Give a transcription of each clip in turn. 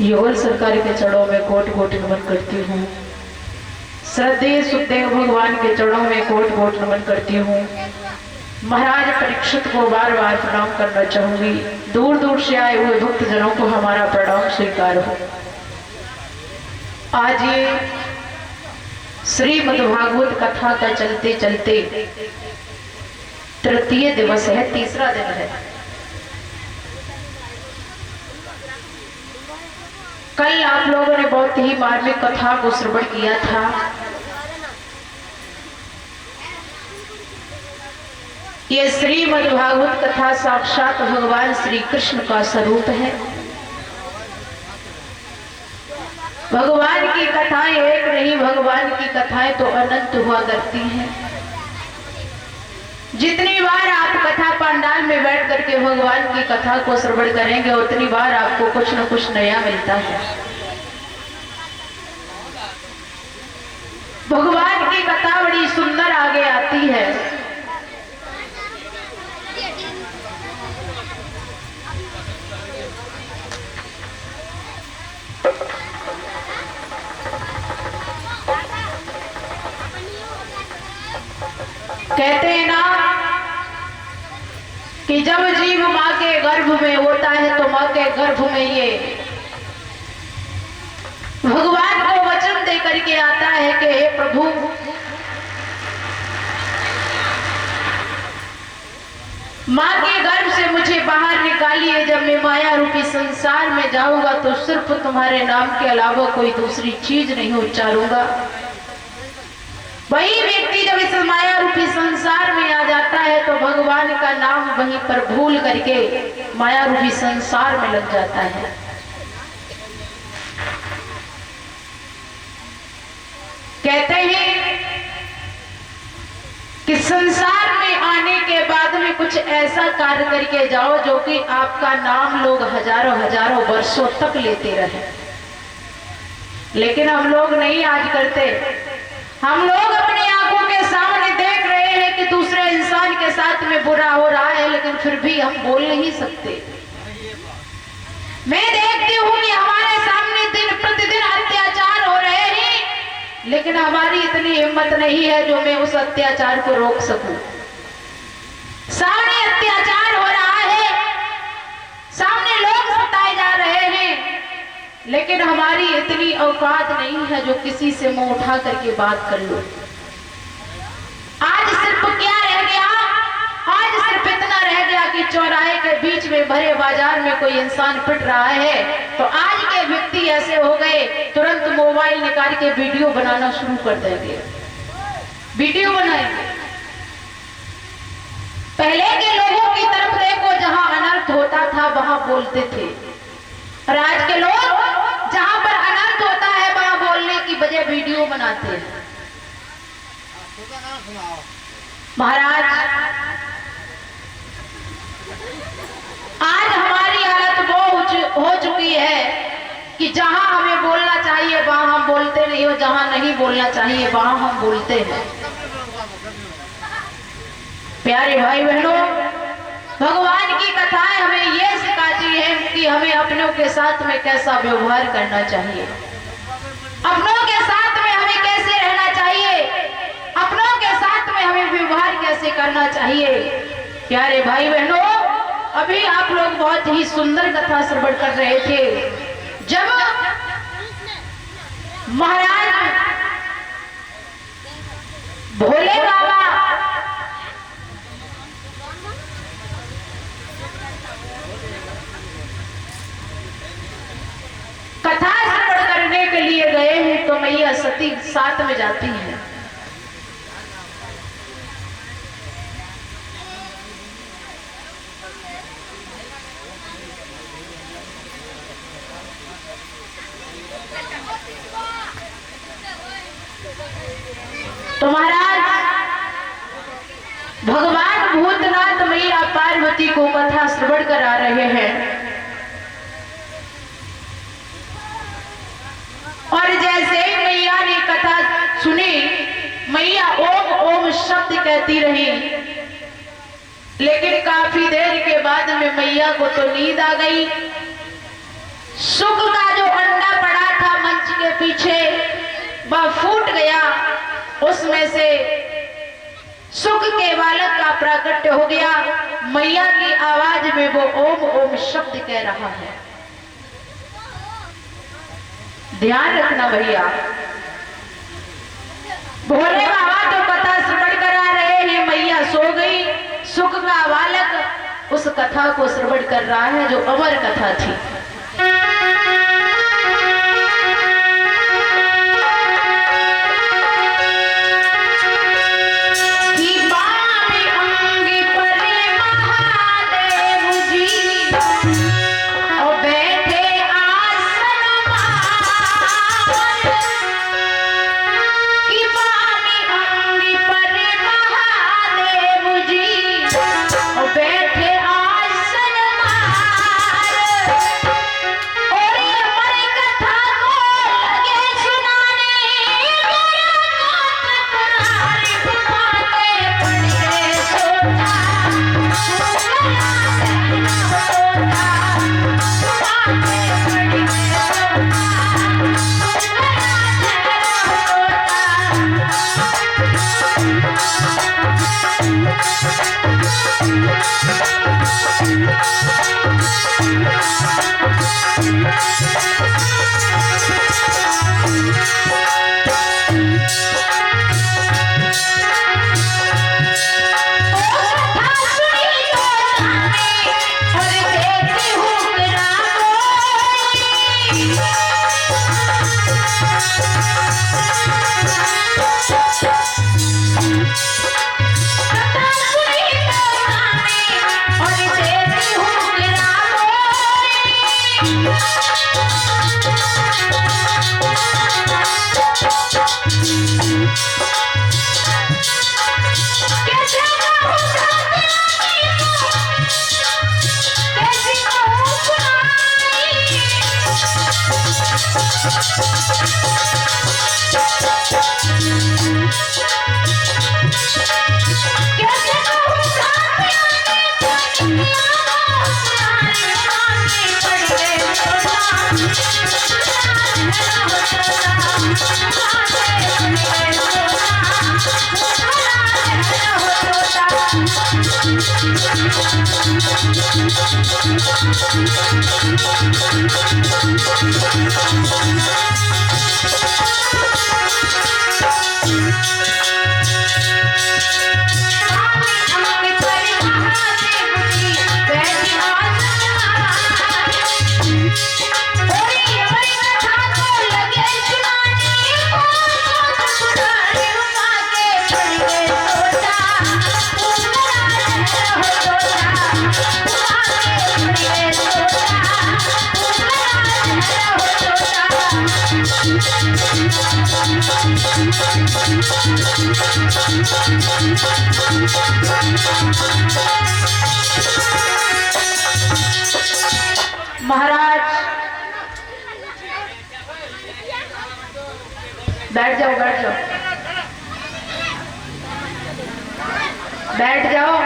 योगल सरकार के चरणों में कोट कोट नमन करती हूँ। श्रद्धेय सुखदेव भगवान के चरणों में कोट कोट नमन करती हूँ। महाराज परीक्षित को बार बार प्रणाम करना चाहूंगी। दूर दूर से आए हुए भक्त जनों को हमारा प्रणाम स्वीकार हो। आज ये श्रीमद्भागवत कथा का चलते चलते तृतीय दिवस है, तीसरा दिन है। कल आप लोगों ने बहुत ही मार्मिक कथा को श्रवण किया था। ये श्रीमद्भागवत कथा साक्षात भगवान श्री कृष्ण का स्वरूप है। भगवान की कथाएं एक नहीं, भगवान की कथाएं तो अनंत हुआ करती हैं। जितनी बार आप कथा पंडाल में बैठ करके भगवान की कथा को श्रवण करेंगे उतनी बार आपको कुछ न कुछ नया मिलता है। भगवान की कथा बड़ी सुंदर आगे आती है। कहते हैं ना कि जब जीव माँ के गर्भ में होता है तो माँ के गर्भ में ये भगवान को वचन दे करके आता है कि हे प्रभु, माँ के गर्भ से मुझे बाहर निकालिए। जब मैं माया रूपी संसार में जाऊंगा तो सिर्फ तुम्हारे नाम के अलावा कोई दूसरी चीज नहीं उच्चारूंगा। वही व्यक्ति जब इस माया रूपी संसार में आ जाता है तो भगवान का नाम वहीं पर भूल करके माया रूपी संसार में लग जाता है। कहते हैं कि संसार में आने के बाद में कुछ ऐसा कार्य करके जाओ जो कि आपका नाम लोग हजारों हजारों वर्षों तक लेते रहे। लेकिन हम लोग नहीं आज करते। हम लोग अपनी आंखों के सामने देख रहे हैं कि दूसरे इंसान के साथ में बुरा हो रहा है, लेकिन फिर भी हम बोल नहीं सकते। मैं देखती हूँ कि हमारे सामने दिन प्रतिदिन अत्याचार हो रहे हैं, लेकिन हमारी इतनी हिम्मत नहीं है जो मैं उस अत्याचार को रोक सकूं। सामने अत्याचार हो रहा है, सामने लोग सताए जा रहे हैं, लेकिन हमारी इतनी औकात नहीं है जो किसी से मुंह उठा करके बात कर लो। आज सिर्फ क्या रह गया? आज सिर्फ इतना रह गया कि चौराहे के बीच में भरे बाजार में कोई इंसान पिट रहा है तो आज के व्यक्ति ऐसे हो गए, तुरंत मोबाइल निकाल के वीडियो बनाना शुरू कर देंगे। वीडियो बनाएंगे। पहले के लोगों की तरफ देखो, जहां अनर्थ होता था वहां बोलते थे, और आज के लोग जहां पर अनर्थ होता है वहां बोलने की बजाय वीडियो बनाते हैं। महाराज, आज हमारी हालत वो हो चुकी है कि जहां हमें बोलना चाहिए वहां हम बोलते नहीं, और जहां नहीं बोलना चाहिए वहां हम बोलते हैं। प्यारे भाई बहनों, भगवान की कथाएं हमें ये सिखाती है कि हमें अपनों के साथ में कैसा व्यवहार करना चाहिए, अपनों के साथ में हमें कैसे रहना चाहिए, अपनों के साथ में हमें व्यवहार कैसे करना चाहिए। प्यारे भाई बहनों, अभी आप लोग बहुत ही सुंदर कथा श्रवण कर रहे थे। जब महाराज भोले बाबा कथा श्रवण करने के लिए गए हैं तो मैया सती साथ में जाती है। तो महाराज भगवान भूतनाथ मैया पार्वती को कथा श्रवण करा रहे हैं, और जैसे मैया ने कथा सुनी, मैया ओम ओम शब्द कहती रही, लेकिन काफी देर के बाद में मैया को तो नींद आ गई। सुख का जो वह फूट गया, उसमें से सुख के बालक का प्राकट्य हो गया। मैया की आवाज में वो ओम ओम शब्द कह रहा है। ध्यान रखना भैया, भोले बाबा तो कथा श्रवण करा रहे हैं, मैया सो गई, सुख का बालक उस कथा को श्रवण कर रहा है जो अमर कथा थी। महाराज बैठ जाओ, बैठ जाओ, बैठ जाओ।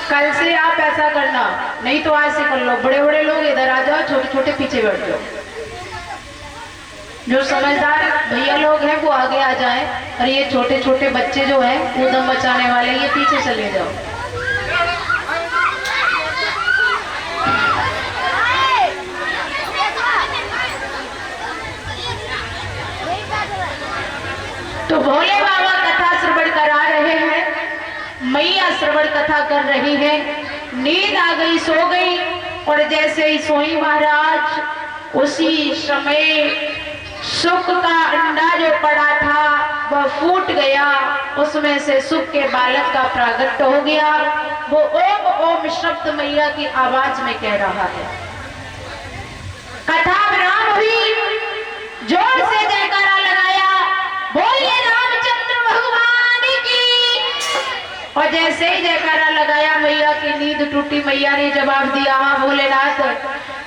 कल से आप ऐसा करना, नहीं तो आज से कर लो। बड़े बड़े लोग इधर आ जाओ, छोटे छोटे पीछे बैठ जाओ। जो समझदार भैया लोग हैं वो आगे आ जाएं, और ये छोटे छोटे बच्चे जो हैं कूदम मचाने वाले ये पीछे चले जाओ। तो भोले बाबा कथा श्रवण करा रहे हैं, मैया श्रवण कथा कर रही है। नींद आ गई, सो गई, और जैसे ही सोई महाराज उसी समय सुख का अंडा जो पड़ा था वह फूट गया, उसमें से सुख के बालक का प्रागट्य हो गया। वो ओम ओम शब्द मैया की आवाज में कह रहा है। कथा विराम हुई, जोर से जयकारा लगाया, बोलिए रामचंद्र भगवान की। और जैसे ही जयकारा लगाया मैया की नींद टूटी। मैया ने जवाब दिया, हाँ भोलेनाथ,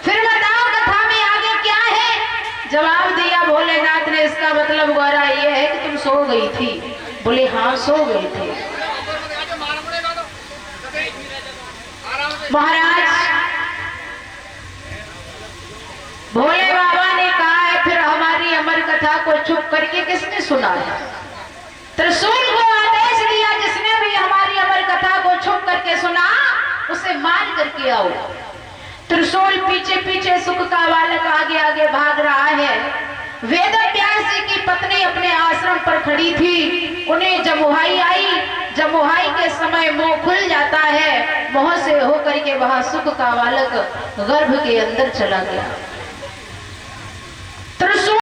फिर बताओ कथा में आगे क्या है। जवाब दिया भोलेनाथ ने, इसका मतलब गौरा ये है कि तुम सो गई थी। बोले हाँ सो गई थी। महाराज चुप करके किसने सुना है? त्रिशूल को आदेश दिया, जिसने भी हमारी अमर कथा को छुप करके सुना उसे मार करके आओ। त्रिशूल पीछे पीछे, सुख का बालक आगे आगे भाग रहा है। वेद व्यास जी की पत्नी अपने आश्रम पर खड़ी थी, उन्हें जमुहाई आई। जमुहाई के समय मुंह खुल जाता है, मुंह से होकर के वह सुख का बालक गर्भ के अंदर चला गया। त्रिशूल